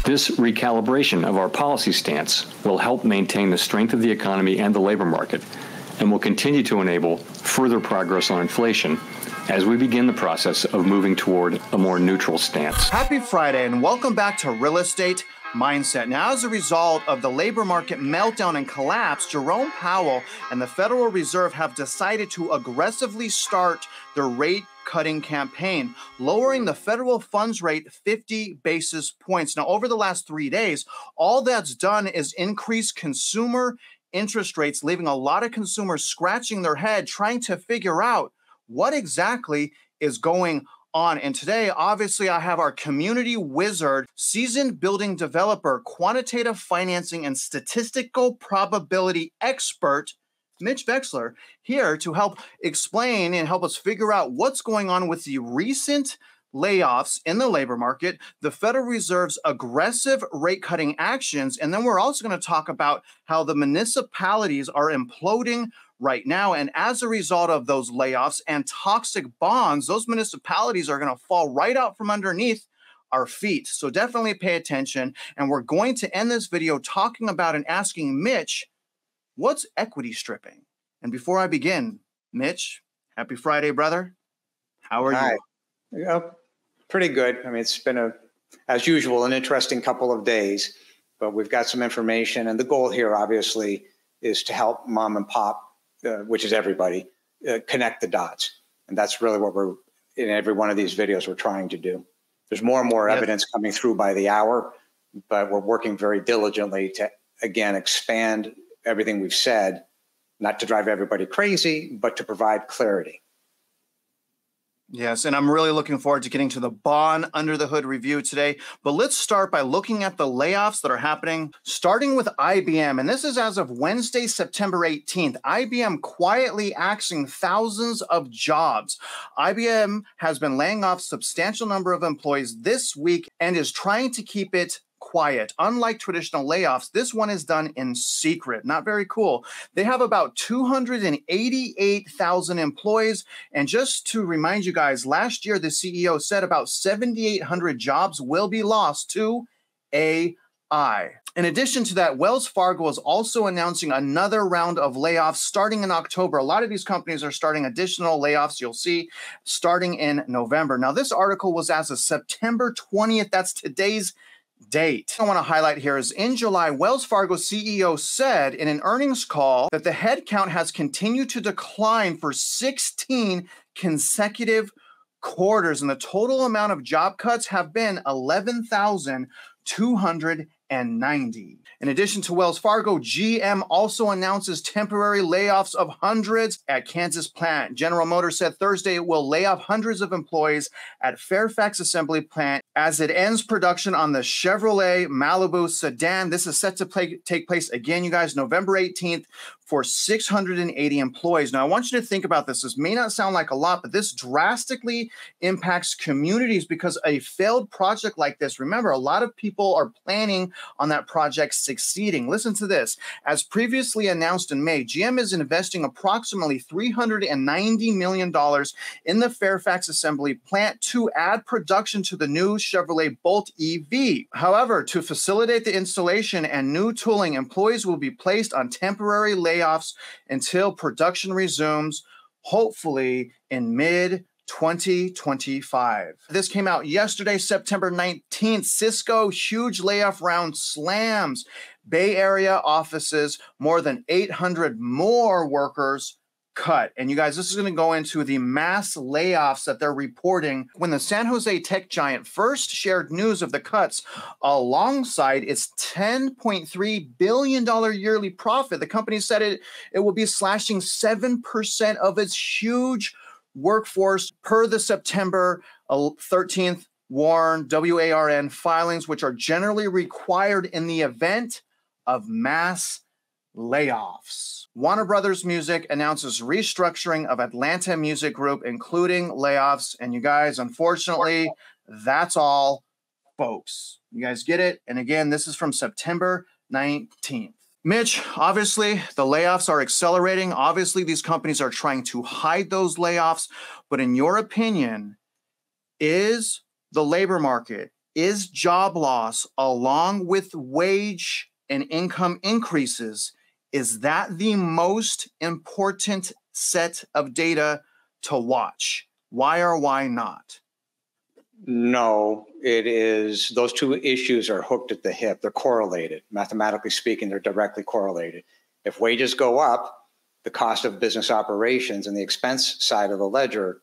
This recalibration of our policy stance will help maintain the strength of the economy and the labor market, and will continue to enable further progress on inflation as we begin the process of moving toward a more neutral stance. Happy Friday and welcome back to Real Estate Mindset. Now, as a result of the labor market meltdown and collapse, Jerome Powell and the Federal Reserve have decided to aggressively start their rate cutting campaign, lowering the federal funds rate 50 basis points. Now, over the last 3 days, all that's done is increase consumer interest rates, leaving a lot of consumers scratching their head trying to figure out what exactly is going on. And today, obviously, I have our community wizard, seasoned building developer, quantitative financing, and statistical probability expert, Mitch here to help explain and help us figure out what's going on with the recent layoffs in the labor market, the Federal Reserve's aggressive rate cutting actions, and then we're also going to talk about how the municipalities are imploding right now. And as a result of those layoffs and toxic bonds, those municipalities are going to fall right out from underneath our feet. So definitely pay attention. And we're going to end this video talking about and asking Mitch, what's equity stripping? And before I begin, Mitch, happy Friday, brother. How are you? Yeah, pretty good. I mean, it's been, as usual, an interesting couple of days, but we've got some information. And the goal here, obviously, is to help mom and pop, which is everybody, connect the dots. And that's really what we're, in every one of these videos, we're trying to do. There's more and more evidence coming through by the hour, but we're working very diligently to, again, expand everything we've said, not to drive everybody crazy, but to provide clarity. Yes, and I'm really looking forward to getting to the bond under the hood review today. But let's start by looking at the layoffs that are happening, starting with IBM. And this is as of Wednesday, September 18th. IBM quietly axing thousands of jobs. IBM has been laying off a substantial number of employees this week and is trying to keep it quiet. Unlike traditional layoffs, this one is done in secret. Not very cool. They have about 288,000 employees. And just to remind you guys, last year, the CEO said about 7,800 jobs will be lost to AI. In addition to that, Wells Fargo is also announcing another round of layoffs starting in October. A lot of these companies are starting additional layoffs, you'll see, starting in November. Now, this article was as of September 20th. That's today's date. I want to highlight here is in July, Wells Fargo CEO said in an earnings call that the headcount has continued to decline for 16 consecutive quarters, and the total amount of job cuts have been 11,290. In addition to Wells Fargo, GM also announces temporary layoffs of hundreds at Kansas plant. General Motors said Thursday it will lay off hundreds of employees at Fairfax assembly plant as it ends production on the Chevrolet Malibu sedan. This is set to take place again, you guys, November 18th for 680 employees. Now, I want you to think about this. This may not sound like a lot, but this drastically impacts communities because a failed project like this, remember, a lot of people are planning on that project succeeding. Listen to this. As previously announced in May, GM is investing approximately $390 million in the Fairfax assembly plant to add production to the new Chevrolet Bolt EV. However, to facilitate the installation and new tooling, employees will be placed on temporary layoffs until production resumes, hopefully in mid-2025. This came out yesterday, September 19th. Cisco huge layoff round slams Bay Area offices, more than 800 more workers cut. And you guys, this is going to go into the mass layoffs that they're reporting. When the San Jose tech giant first shared news of the cuts alongside its $10.3 billion yearly profit, the company said it will be slashing 7% of its huge workforce per the September 13th WARN filings, which are generally required in the event of mass layoffs. Warner Brothers Music announces restructuring of Atlanta Music Group, including layoffs. And you guys, unfortunately, that's all, folks. You guys get it? And again, this is from September 19th. Mitch, obviously, the layoffs are accelerating. Obviously, these companies are trying to hide those layoffs. But in your opinion, is the labor market Is job loss along with wage and income increases, is that the most important set of data to watch? Why or why not? No, it is. Those two issues are hooked at the hip. They're correlated. Mathematically speaking, they're directly correlated. If wages go up, the cost of business operations and the expense side of the ledger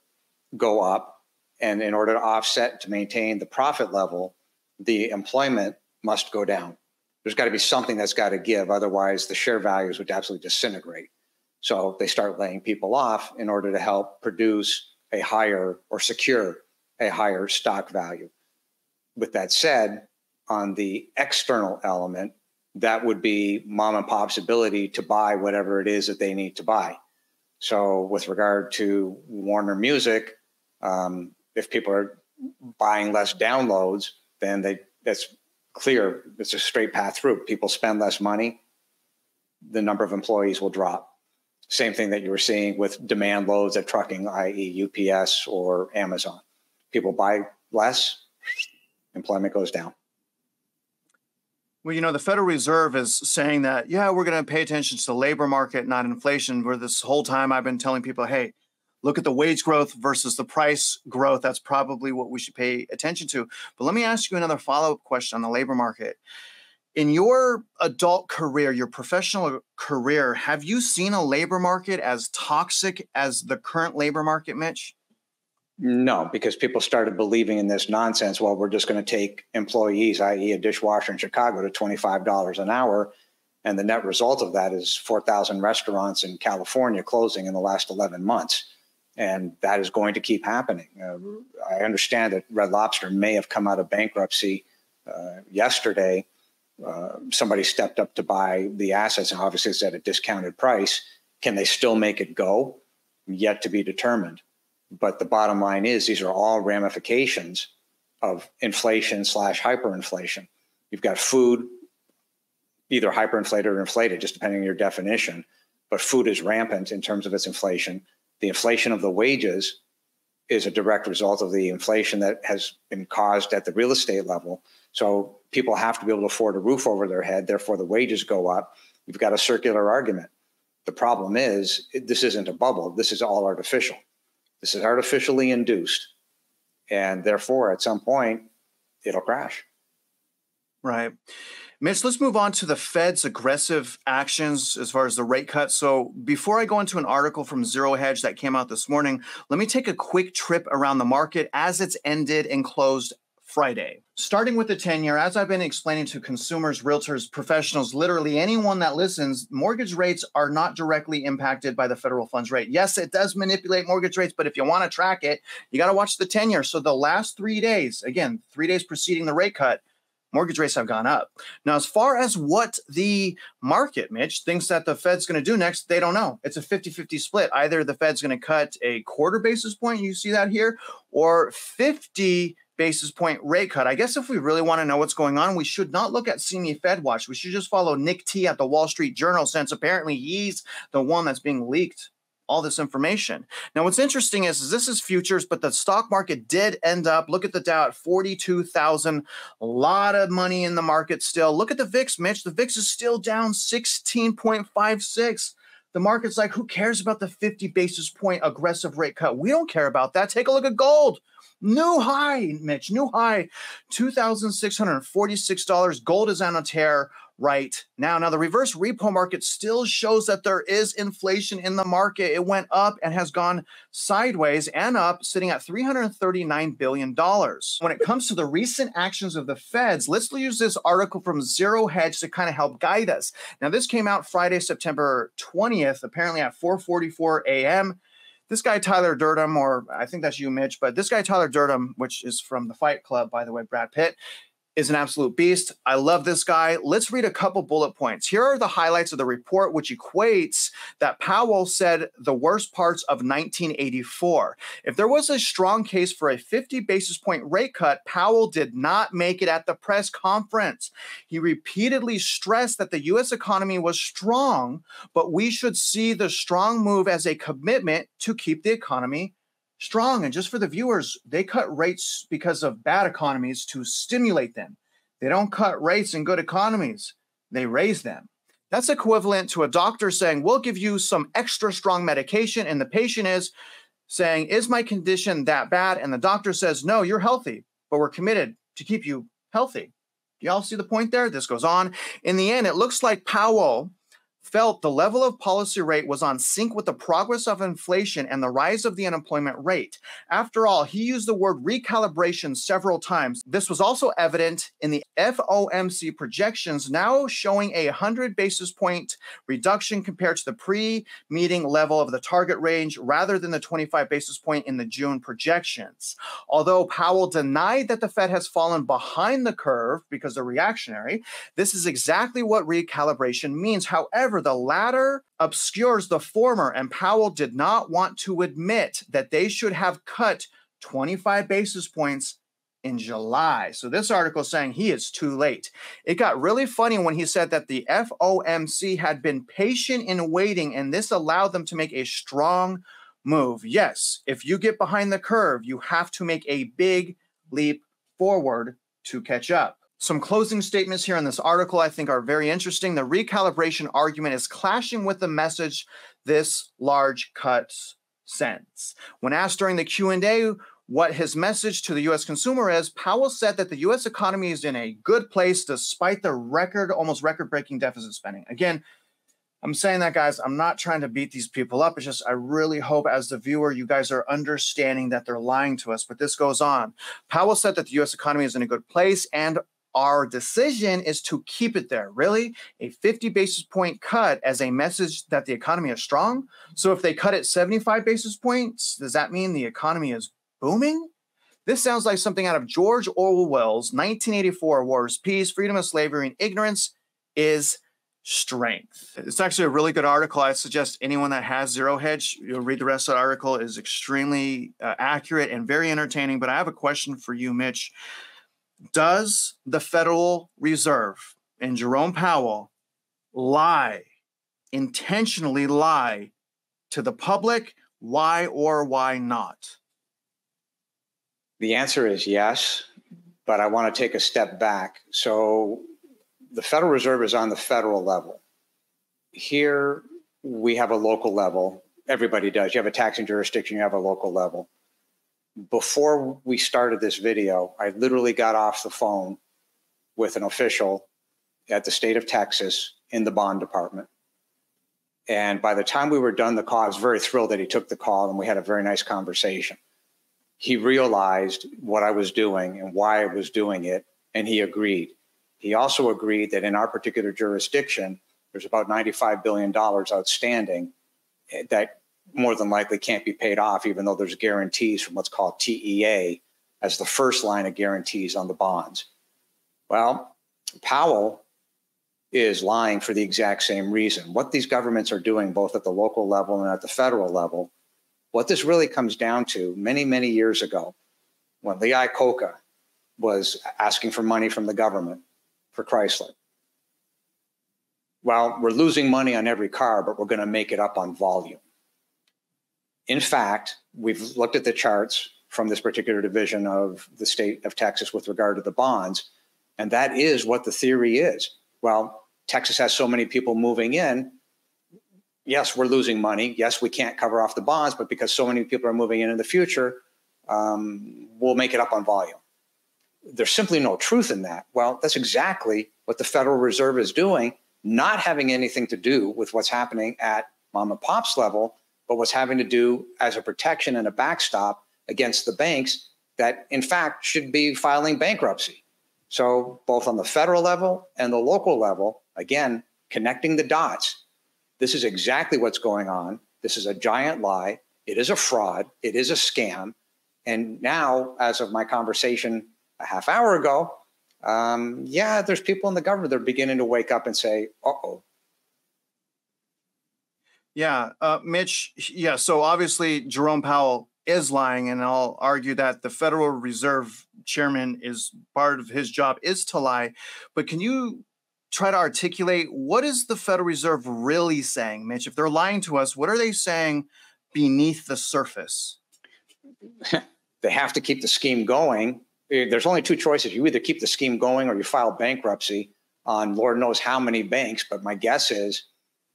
go up. And in order to offset, to maintain the profit level, the employment must go down. There's got to be something that's got to give. Otherwise, the share values would absolutely disintegrate. So they start laying people off in order to help produce a higher or secure a higher stock value. With that said, on the external element, that would be mom and pop's ability to buy whatever it is that they need to buy. So with regard to Warner Music, if people are buying less downloads, then that's clear. It's a straight path through. People spend less money, the number of employees will drop. Same thing that you were seeing with demand loads at trucking, i.e. UPS or Amazon. People buy less, employment goes down. Well, you know, the Federal Reserve is saying that, yeah, we're going to pay attention to the labor market, not inflation, where this whole time I've been telling people, hey, look at the wage growth versus the price growth. That's probably what we should pay attention to. But let me ask you another follow-up question on the labor market. In your adult career, your professional career, have you seen a labor market as toxic as the current labor market, Mitch? No, because people started believing in this nonsense. Well, we're just going to take employees, i.e. a dishwasher in Chicago, to $25 an hour. And the net result of that is 4,000 restaurants in California closing in the last 11 months. And that is going to keep happening. I understand that Red Lobster may have come out of bankruptcy yesterday. Somebody stepped up to buy the assets, and obviously it's at a discounted price. Can they still make it go? Yet to be determined. But the bottom line is these are all ramifications of inflation / hyperinflation. You've got food, either hyperinflated or inflated, just depending on your definition. But food is rampant in terms of its inflation. The inflation of the wages is a direct result of the inflation that has been caused at the real estate level. So people have to be able to afford a roof over their head. Therefore, the wages go up. You've got a circular argument. The problem is this isn't a bubble. This is all artificial. This is artificially induced. And therefore, at some point, it'll crash. Right. Mitch, let's move on to the Fed's aggressive actions as far as the rate cut. So before I go into an article from Zero Hedge that came out this morning, let me take a quick trip around the market as it's ended and closed Friday. Starting with the 10-year, as I've been explaining to consumers, realtors, professionals, literally anyone that listens, mortgage rates are not directly impacted by the federal funds rate. Yes, it does manipulate mortgage rates, but if you want to track it, you got to watch the 10-year. So the last 3 days, again, 3 days preceding the rate cut, mortgage rates have gone up. Now, as far as what the market, Mitch, thinks that the Fed's going to do next, they don't know. It's a 50-50 split. Either the Fed's going to cut a quarter basis point, you see that here, or 50 basis point rate cut. I guess if we really want to know what's going on, we should not look at CME Fed Watch. We should just follow Nick T at the Wall Street Journal, since apparently he's the one that's being leaked all this information. Now, what's interesting is this is futures, but the stock market did end up, look at the Dow at 42,000, a lot of money in the market still. Look at the VIX, Mitch. The VIX is still down 16.56. The market's like, who cares about the 50 basis point aggressive rate cut? We don't care about that. Take a look at gold. New high, Mitch, new high, $2,646. Gold is on a tear right now. Now, the reverse repo market still shows that there is inflation in the market. It went up and has gone sideways and up, sitting at $339 billion. When it comes to the recent actions of the Feds, let's use this article from Zero Hedge to kind of help guide us. Now, this came out Friday, September 20th, apparently at 4:44 a.m. This guy, Tyler Durden, or I think that's you, Mitch, but this guy, Tyler Durden, which is from the Fight Club, by the way, Brad Pitt, is an absolute beast. I love this guy. Let's read a couple bullet points. Here are the highlights of the report, which equates that Powell said the worst parts of 1984. If there was a strong case for a 50 basis point rate cut, Powell did not make it at the press conference. He repeatedly stressed that the U.S. economy was strong, but we should see the strong move as a commitment to keep the economy strong. And just for the viewers, they cut rates because of bad economies to stimulate them. They don't cut rates in good economies. They raise them. That's equivalent to a doctor saying, we'll give you some extra strong medication. And the patient is saying, is my condition that bad? And the doctor says, no, you're healthy, but we're committed to keep you healthy. Do y'all see the point there? This goes on. In the end, it looks like Powell felt the level of policy rate was on sync with the progress of inflation and the rise of the unemployment rate. After all, he used the word recalibration several times. This was also evident in the FOMC projections, now showing a 100 basis point reduction compared to the pre-meeting level of the target range rather than the 25 basis point in the June projections. Although Powell denied that the Fed has fallen behind the curve because they're reactionary, this is exactly what recalibration means. However, the latter obscures the former, and Powell did not want to admit that they should have cut 25 basis points in July. So this article is saying he is too late. It got really funny when he said that the FOMC had been patient in waiting, and this allowed them to make a strong move. Yes, if you get behind the curve, you have to make a big leap forward to catch up. Some closing statements here in this article I think are very interesting. The recalibration argument is clashing with the message this large cuts sends. When asked during the Q&A what his message to the U.S. consumer is, Powell said that the U.S. economy is in a good place despite the almost record-breaking deficit spending. Again, I'm saying that, guys, I'm not trying to beat these people up. It's just I really hope as the viewer, you guys are understanding that they're lying to us. But this goes on. Powell said that the U.S. economy is in a good place, and our decision is to keep it there. Really? A 50 basis point cut as a message that the economy is strong? So if they cut it 75 basis points, does that mean the economy is booming? This sounds like something out of George Orwell's 1984, War is Peace, Freedom is Slavery, and Ignorance is Strength. It's actually a really good article. I suggest anyone that has Zero Hedge, you'll read the rest of the article. It is extremely accurate and very entertaining. But I have a question for you, Mitch. Does the Federal Reserve and Jerome Powell intentionally lie to the public? Why or why not? The answer is yes, but I want to take a step back. So the Federal Reserve is on the federal level. Here we have a local level. Everybody does. You have a taxing jurisdiction, you have a local level. Before we started this video, I literally got off the phone with an official at the state of Texas in the bond department. And by the time we were done the call, I was very thrilled that he took the call and we had a very nice conversation. He realized what I was doing and why I was doing it, and he agreed. He also agreed that in our particular jurisdiction, there's about $95 billion outstanding that more than likely can't be paid off, even though there's guarantees from what's called TEA as the first line of guarantees on the bonds. Well, Powell is lying for the exact same reason. What these governments are doing, both at the local level and at the federal level, what this really comes down to, many, many years ago, when Lee Iacocca was asking for money from the government for Chrysler. Well, we're losing money on every car, but we're going to make it up on volume. In fact, we've looked at the charts from this particular division of the state of Texas with regard to the bonds, and that is what the theory is. Well, Texas has so many people moving in. Yes, we're losing money. Yes, we can't cover off the bonds, but because so many people are moving in the future, we'll make it up on volume. There's simply no truth in that. Well, that's exactly what the Federal Reserve is doing, not having anything to do with what's happening at mom and pop's level, but what's having to do as a protection and a backstop against the banks that, in fact, should be filing bankruptcy. So both on the federal level and the local level, again, connecting the dots, this is exactly what's going on. This is a giant lie. It is a fraud. It is a scam. And now, as of my conversation a half hour ago, yeah, there's people in the government that are beginning to wake up and say, uh-oh. Yeah, Mitch, yeah, so obviously Jerome Powell is lying, and I'll argue that the Federal Reserve chairman is part of his job is to lie. But can you try to articulate what is the Federal Reserve really saying, Mitch? If they're lying to us, what are they saying beneath the surface? they have to keep the scheme going. There's only two choices. You either keep the scheme going or you file bankruptcy on Lord knows how many banks, but my guess is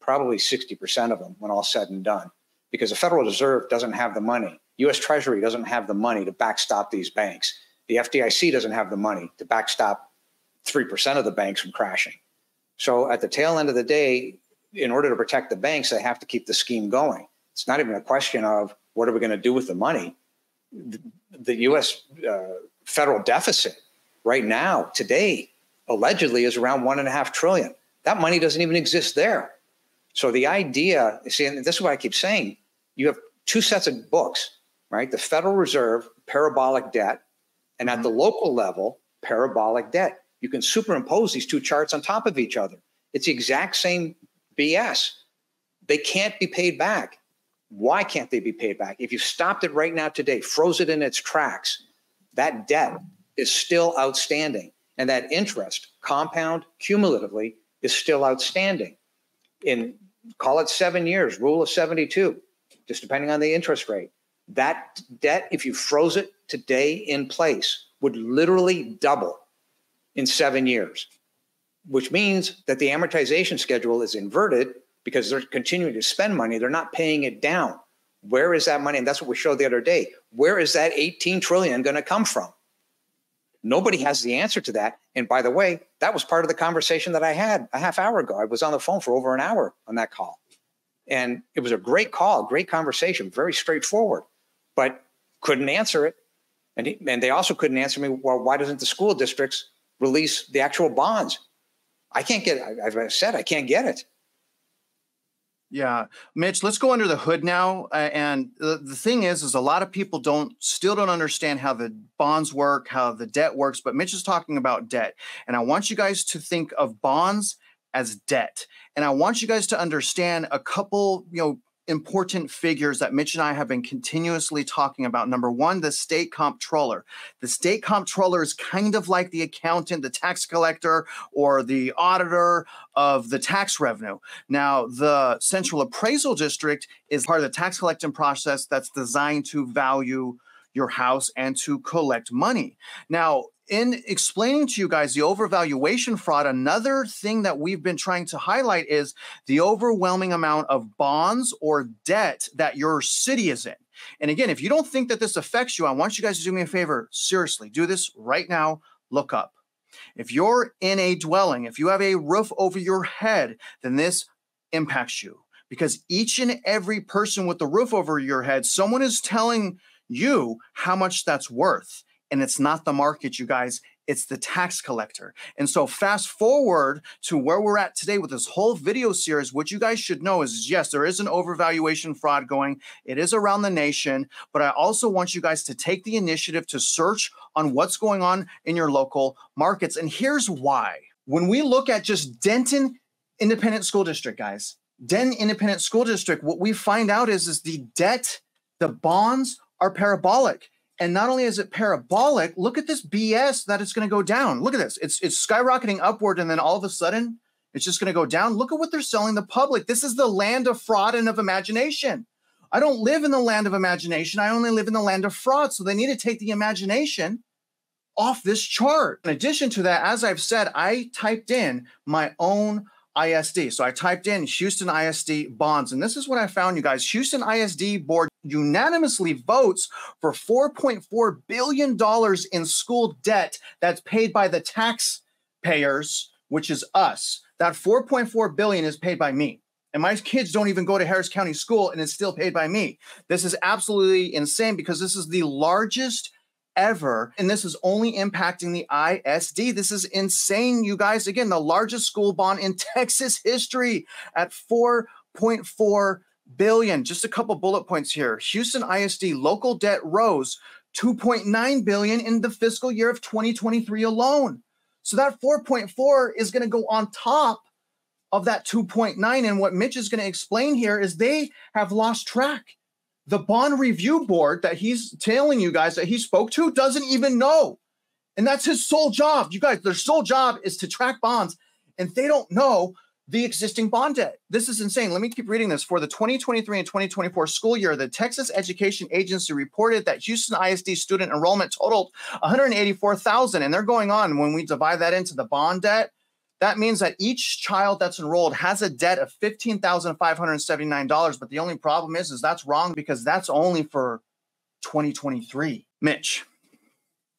probably 60% of them when all said and done, because the Federal Reserve doesn't have the money. U.S. Treasury doesn't have the money to backstop these banks. The FDIC doesn't have the money to backstop 3% of the banks from crashing. So at the tail end of the day, in order to protect the banks, they have to keep the scheme going. It's not even a question of what are we going to do with the money. The U.S. Federal deficit right now, today, allegedly is around $1.5 trillion. That money doesn't even exist there. So the idea, see, and this is what I keep saying, you have two sets of books, right? The Federal Reserve, parabolic debt, and at the local level, parabolic debt. You can superimpose these two charts on top of each other. It's the exact same BS. They can't be paid back. Why can't they be paid back? If you stopped it right now today, froze it in its tracks, that debt is still outstanding. And that interest, compound cumulatively, is still outstanding. In, call it 7 years, rule of 72, just depending on the interest rate. That debt, if you froze it today in place, would literally double in 7 years, which means that the amortization schedule is inverted because they're continuing to spend money. They're not paying it down. Where is that money? And that's what we showed the other day. Where is that 18 trillion going to come from? Nobody has the answer to that. And by the way, that was part of the conversation that I had a half hour ago. I was on the phone for over an hour on that call. And it was a great call, great conversation, very straightforward, but couldn't answer it. And they also couldn't answer me, well, why doesn't the school districts release the actual bonds? I can't get it. As I said, I can't get it. Yeah. Mitch, let's go under the hood now. And the thing is a lot of people still don't understand how the bonds work, how the debt works. But Mitch is talking about debt. And I want you guys to think of bonds as debt. And I want you guys to understand a couple, important figures that Mitch and I have been continuously talking about. Number one, the state comptroller. The state comptroller is kind of like the accountant, the tax collector, or the auditor of the tax revenue. Now, the central appraisal district is part of the tax collecting process that's designed to value your house and to collect money. Now, in explaining to you guys the overvaluation fraud, another thing that we've been trying to highlight is the overwhelming amount of bonds or debt that your city is in. And again, if you don't think that this affects you, I want you guys to do me a favor. Seriously, do this right now. Look up. If you're in a dwelling, if you have a roof over your head, then this impacts you, because each and every person with the roof over your head, someone is telling you how much that's worth. And it's not the market, you guys, it's the tax collector. And so fast forward to where we're at today with this whole video series, what you guys should know is, yes, there is an overvaluation fraud going. It is around the nation, but I also want you guys to take the initiative to search on what's going on in your local markets. And here's why. When we look at just Denton Independent School District, guys, Denton Independent School District, what we find out is the debt, the bonds are parabolic. And not only is it parabolic, look at this BS that it's going to go down. Look at this. It's skyrocketing upward, and then all of a sudden, it's just going to go down. Look at what they're selling the public. This is the land of fraud and of imagination. I don't live in the land of imagination. I only live in the land of fraud. So they need to take the imagination off this chart. In addition to that, as I've said, I typed in my own ISD. So I typed in Houston ISD bonds, and this is what I found, you guys. Houston ISD board unanimously votes for $4.4 billion in school debt that's paid by the taxpayers, which is us. That $4.4 billion is paid by me. And my kids don't even go to Harris County School, and it's still paid by me. This is absolutely insane, because this is the largest ever, and this is only impacting the ISD. This is insane, you guys. Again, the largest school bond in Texas history at $4.4 billion. Just a couple bullet points here. Houston ISD local debt rose $2.9 billion in the fiscal year of 2023 alone. So that 4.4 is going to go on top of that 2.9. And what Mitch is going to explain here is they have lost track. The bond review board that he's telling you guys that he spoke to doesn't even know. And that's his sole job. You guys, their sole job is to track bonds. And they don't know the existing bond debt. This is insane. Let me keep reading this. For the 2023 and 2024 school year, the Texas Education Agency reported that Houston ISD student enrollment totaled 184,000. And they're going on, when we divide that into the bond debt, that means that each child that's enrolled has a debt of $15,579. But the only problem is that's wrong, because that's only for 2023. Mitch,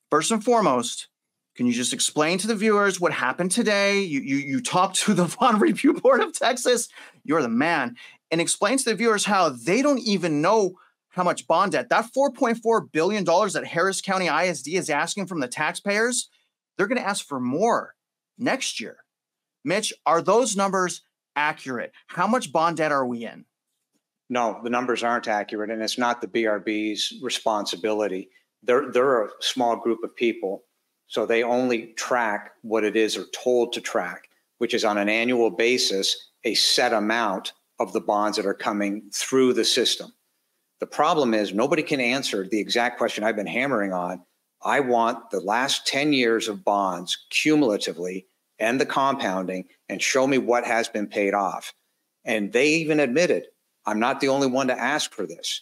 first and foremost, can you just explain to the viewers what happened today? You talked to the Bond Review Board of Texas. You're the man. And explain to the viewers how they don't even know how much bond debt, that $4.4 billion that Harris County ISD is asking from the taxpayers, they're going to ask for more next year. Mitch, are those numbers accurate? How much bond debt are we in? No, the numbers aren't accurate, and it's not the BRB's responsibility. They're a small group of people, so they only track what it is they're told to track, which is on an annual basis, a set amount of the bonds that are coming through the system. The problem is nobody can answer the exact question I've been hammering on. I want the last 10 years of bonds cumulatively and the compounding, and show me what has been paid off. And they even admitted, I'm not the only one to ask for this.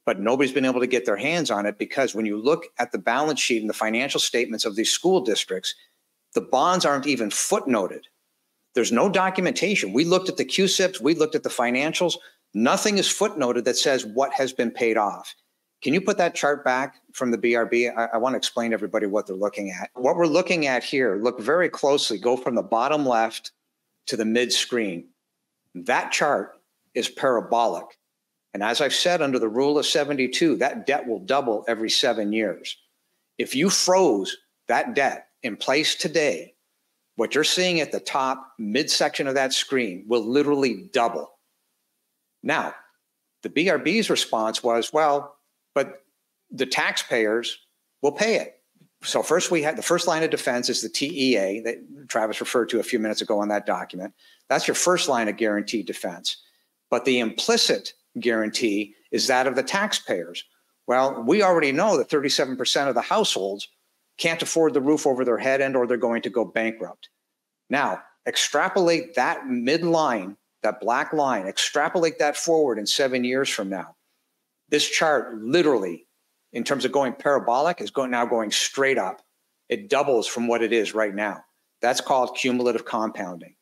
But nobody's been able to get their hands on it, because when you look at the balance sheet and the financial statements of these school districts, the bonds aren't even footnoted. There's no documentation. We looked at the QSIPs, we looked at the financials. Nothing is footnoted that says what has been paid off. Can you put that chart back from the BRB? I want to explain to everybody what they're looking at. What we're looking at here, look very closely, go from the bottom left to the mid screen. That chart is parabolic. And as I've said, under the rule of 72, that debt will double every 7 years. If you froze that debt in place today, what you're seeing at the top midsection of that screen will literally double. Now, the BRB's response was, well, but the taxpayers will pay it. So first, we had the first line of defense is the TEA that Travis referred to a few minutes ago on that document. That's your first line of guaranteed defense. But the implicit guarantee is that of the taxpayers. Well, we already know that 37% of the households can't afford the roof over their head, and or they're going to go bankrupt. Now, extrapolate that midline, that black line, extrapolate that forward in 7 years from now. This chart literally, in terms of going parabolic, is now going straight up. It doubles from what it is right now. That's called cumulative compounding.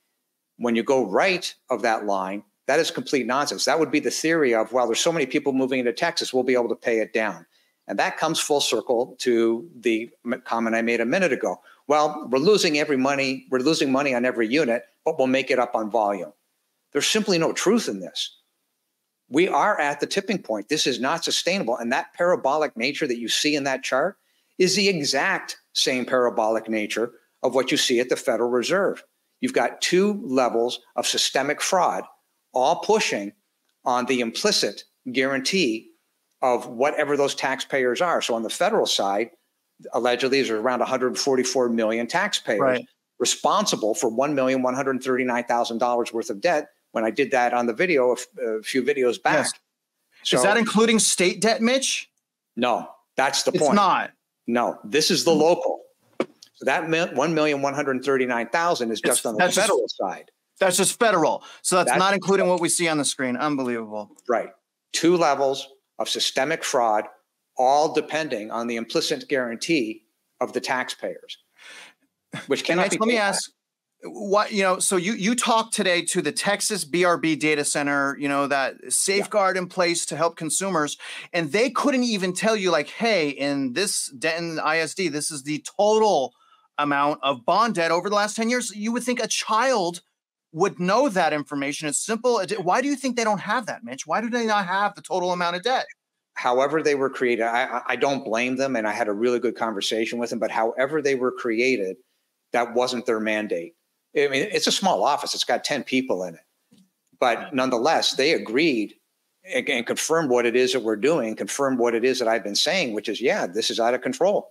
When you go right of that line, that is complete nonsense. That would be the theory of, well, there's so many people moving into Texas, we'll be able to pay it down. And that comes full circle to the comment I made a minute ago. Well, we're losing money on every unit, but we'll make it up on volume. There's simply no truth in this. We are at the tipping point. This is not sustainable. And that parabolic nature that you see in that chart is the exact same parabolic nature of what you see at the Federal Reserve. You've got two levels of systemic fraud, all pushing on the implicit guarantee of whatever those taxpayers are. So on the federal side, allegedly, there's around 144 million taxpayers responsible for $1,139,000 worth of debt. When I did that on the video a few videos back. Yes. So, is that including state debt, Mitch? No, that's the point. It's not. No, this is the local. So that $1,139,000 is just on the federal side. That's just federal. So that's not including what we see on the screen. Unbelievable. Right. Two levels of systemic fraud, all depending on the implicit guarantee of the taxpayers, which cannot be. Let me ask. What, so you talked today to the Texas BRB data center, that safeguard in place to help consumers, and they couldn't even tell you, like, hey, in this Denton ISD, this is the total amount of bond debt over the last 10 years. You would think a child would know that information. It's simple. Why do you think they don't have that, Mitch? Why do they not have the total amount of debt? However they were created, I don't blame them, and I had a really good conversation with them, but however they were created, that wasn't their mandate. I mean, it's a small office. It's got 10 people in it. But nonetheless, they agreed and confirmed what it is that we're doing, confirmed what it is that I've been saying, which is, yeah, this is out of control.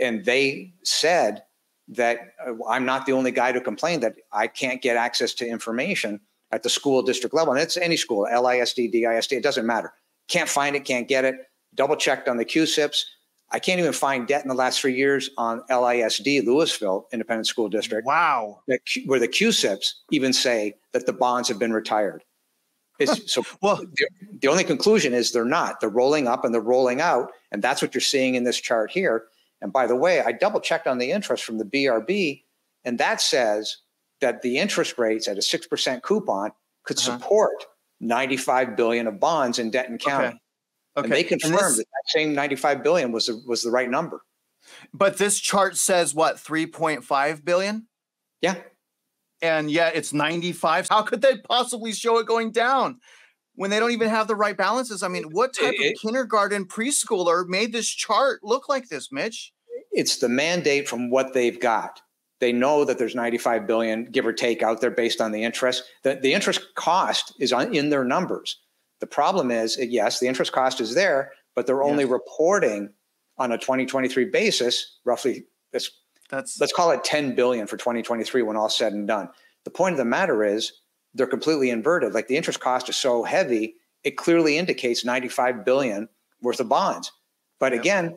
And they said that I'm not the only guy to complain that I can't get access to information at the school district level. And it's any school, LISD, DISD, it doesn't matter. Can't find it, can't get it. Double checked on the QSIPs. I can't even find debt in the last 3 years on LISD, Louisville Independent School District. Wow. Where the QSIPs even say that the bonds have been retired. So Well, the only conclusion is they're not. They're rolling up and they're rolling out. And that's what you're seeing in this chart here. And by the way, I double checked on the interest from the BRB, and that says that the interest rates at a 6% coupon could support 95 billion of bonds in Denton County. Okay. And they confirmed that same 95 billion was the right number. But this chart says what, 3.5 billion? Yeah. And yet it's 95. How could they possibly show it going down when they don't even have the right balances? I mean, what type of kindergarten preschooler made this chart look like this, Mitch? It's the mandate from what they've got. They know that there's 95 billion, give or take, out there based on the interest. The interest cost is in their numbers. The problem is, yes, the interest cost is there, but they're only reporting on a 2023 basis, roughly, let's call it 10 billion for 2023 when all said and done. The point of the matter is they're completely inverted. Like the interest cost is so heavy, it clearly indicates 95 billion worth of bonds. But again,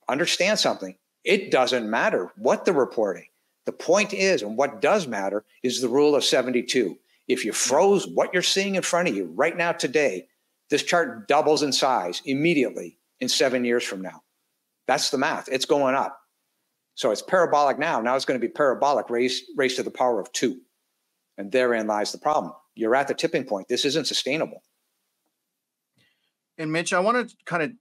understand something. It doesn't matter what they're reporting. The point is, and what does matter, is the rule of 72. If you froze what you're seeing in front of you right now today, this chart doubles in size immediately in 7 years from now. That's the math. It's going up. So it's parabolic now. Now it's going to be parabolic raised to the power of 2. And therein lies the problem. You're at the tipping point. This isn't sustainable. And Mitch, I want to kind of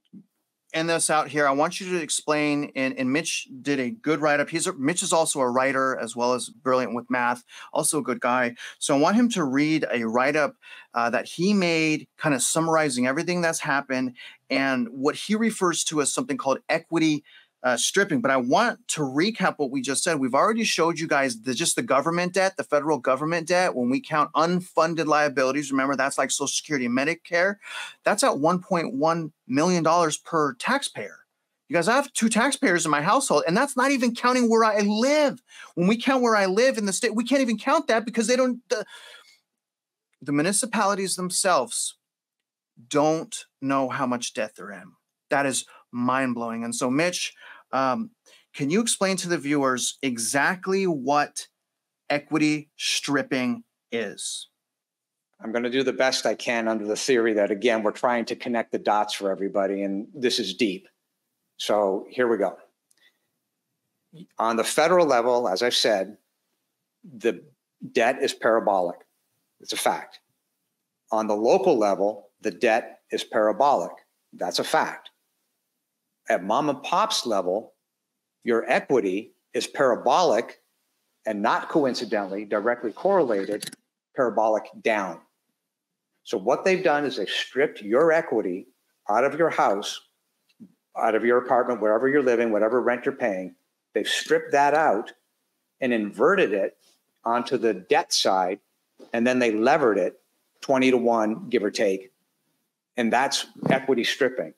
end this out here. I want you to explain, and Mitch did a good write-up. Mitch is also a writer as well as brilliant with math, also a good guy. So I want him to read a write-up that he made kind of summarizing everything that's happened and what he refers to as something called equity stripping. But I want to recap what we just said. We've already showed you guys just the government debt, the federal government debt. When we count unfunded liabilities, remember that's like Social Security and Medicare, that's at $1.1 million per taxpayer. You guys, I have 2 taxpayers in my household, and that's not even counting where I live. When we count where I live in the state, we can't even count that because they don't, the municipalities themselves don't know how much debt they're in. That is mind-blowing. And so, Mitch, can you explain to the viewers exactly what equity stripping is? I'm going to do the best I can under the theory that, again, we're trying to connect the dots for everybody, and this is deep. So here we go. On the federal level, as I've said, the debt is parabolic. It's a fact. On the local level, the debt is parabolic. That's a fact. At mom and pop's level, your equity is parabolic and not coincidentally directly correlated, parabolic down. So what they've done is they've stripped your equity out of your house, out of your apartment, wherever you're living, whatever rent you're paying. They've stripped that out and inverted it onto the debt side, and then they levered it 20-to-1, give or take. And that's equity stripping.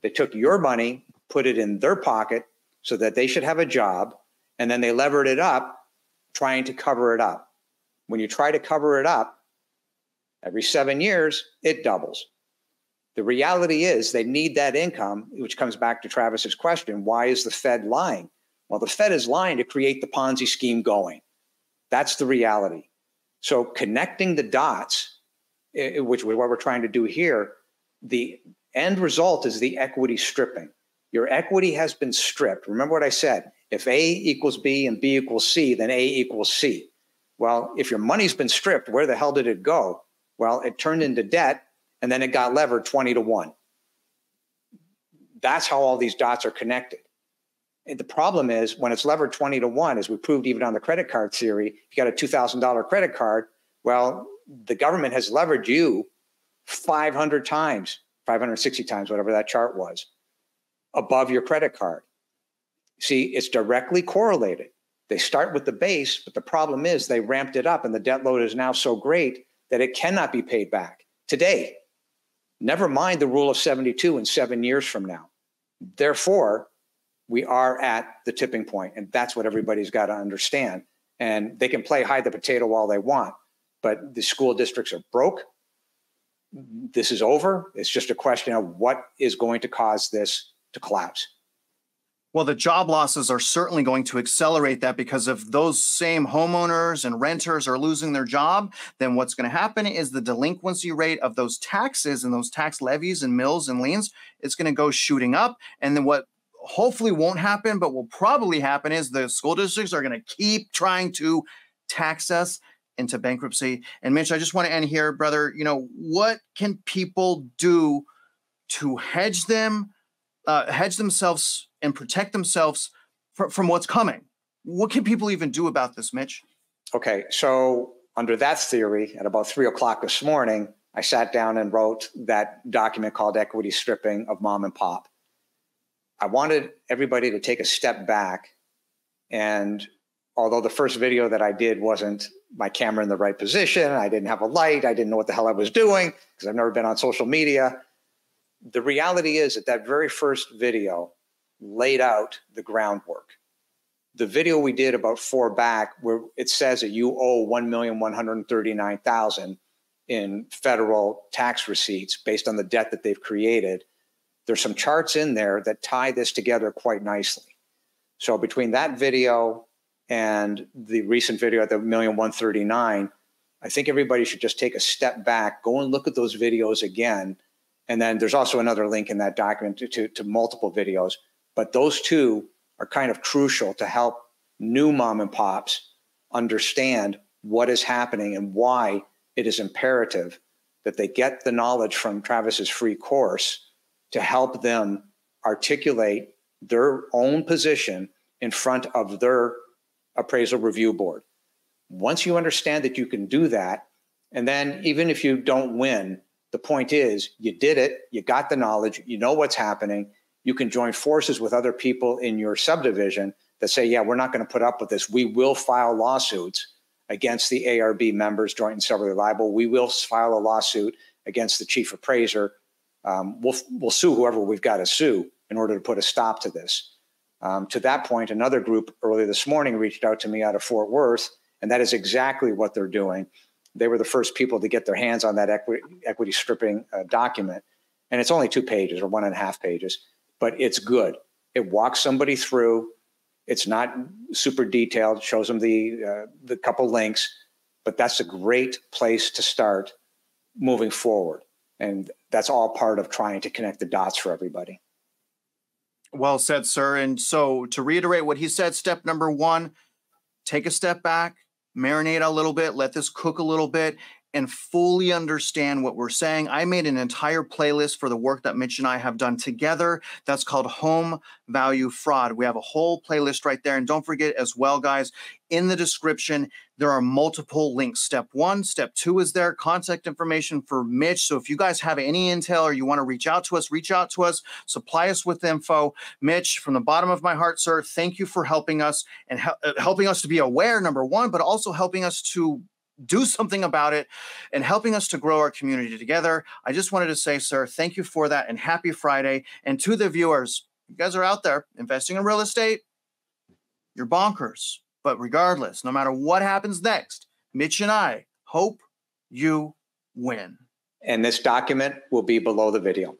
They took your money, put it in their pocket so that they should have a job, and then they levered it up trying to cover it up. When you try to cover it up, every 7 years, it doubles. The reality is they need that income, which comes back to Travis's question, why is the Fed lying? Well, the Fed is lying to create the Ponzi scheme going. That's the reality. So connecting the dots, which is what we're trying to do here, the end result is the equity stripping. Your equity has been stripped. Remember what I said, if A equals B and B equals C, then A equals C. Well, if your money's been stripped, where the hell did it go? Well, it turned into debt, and then it got levered 20-to-1. That's how all these dots are connected. And the problem is when it's levered 20-to-1, as we proved even on the credit card theory, you got a $2,000 credit card, well, the government has levered you 500 times, 560 times, whatever that chart was, above your credit card. See, it's directly correlated. They start with the base, but the problem is they ramped it up and the debt load is now so great that it cannot be paid back today. Never mind the rule of 72 in 7 years from now. Therefore, we are at the tipping point, and that's what everybody's got to understand. And they can play hide the potato all they want, but the school districts are broke. This is over. It's just a question of what is going to cause this to collapse. Well, the job losses are certainly going to accelerate that, because if those same homeowners and renters are losing their job, then what's going to happen is the delinquency rate of those taxes and those tax levies and mills and liens is going to go shooting up. And then what hopefully won't happen, but will probably happen, is the school districts are going to keep trying to tax us into bankruptcy. And Mitch, I just want to end here, brother. You know, what can people do to hedge themselves and protect themselves from what's coming? What can people even do about this, Mitch? Okay, so under that theory, at about 3 o'clock this morning, I sat down and wrote that document called Equity Stripping of Mom and Pop. I wanted everybody to take a step back, and although the first video that I did wasn't my camera in the right position, I didn't have a light, I didn't know what the hell I was doing because I've never been on social media. The reality is that that very first video laid out the groundwork. The video we did about 4 back, where it says that you owe $1,139,000 in federal tax receipts based on the debt that they've created. There's some charts in there that tie this together quite nicely. So between that video and the recent video at the $1,139,000, I think everybody should just take a step back, go and look at those videos again. And then there's also another link in that document to multiple videos. But those two are kind of crucial to help new mom and pops understand what is happening and why it is imperative that they get the knowledge from Travis's free course to help them articulate their own position in front of their appraisal review board. Once you understand that you can do that, and then even if you don't win, the point is you did it, you got the knowledge, you know what's happening, you can join forces with other people in your subdivision that say, yeah, we're not going to put up with this. We will file lawsuits against the ARB members, joint and severally liable. We will file a lawsuit against the chief appraiser. We'll sue whoever we've got to sue in order to put a stop to this. To that point, another group earlier this morning reached out to me out of Fort Worth, and that is exactly what they're doing. They were the first people to get their hands on that equity stripping document. And it's only 2 pages or 1.5 pages, but it's good. It walks somebody through. It's not super detailed, shows them the couple links, but that's a great place to start moving forward. And that's all part of trying to connect the dots for everybody. Well said, sir. And so to reiterate what he said, step number 1, take a step back, marinate a little bit, let this cook a little bit, and fully understand what we're saying. I made an entire playlist for the work that Mitch and I have done together. That's called Home Value Fraud. We have a whole playlist right there. And don't forget as well, guys, in the description, there are multiple links. Step 1, step 2 is there, contact information for Mitch. So if you guys have any intel or you want to reach out to us, supply us with info. Mitch, from the bottom of my heart, sir, thank you for helping us and helping us to be aware, number 1, but also helping us to do something about it and helping us to grow our community together. I just wanted to say, sir, thank you for that and happy Friday. And to the viewers, you guys are out there investing in real estate, you're bonkers. But regardless, no matter what happens next, Mitch and I hope you win. And this document will be below the video.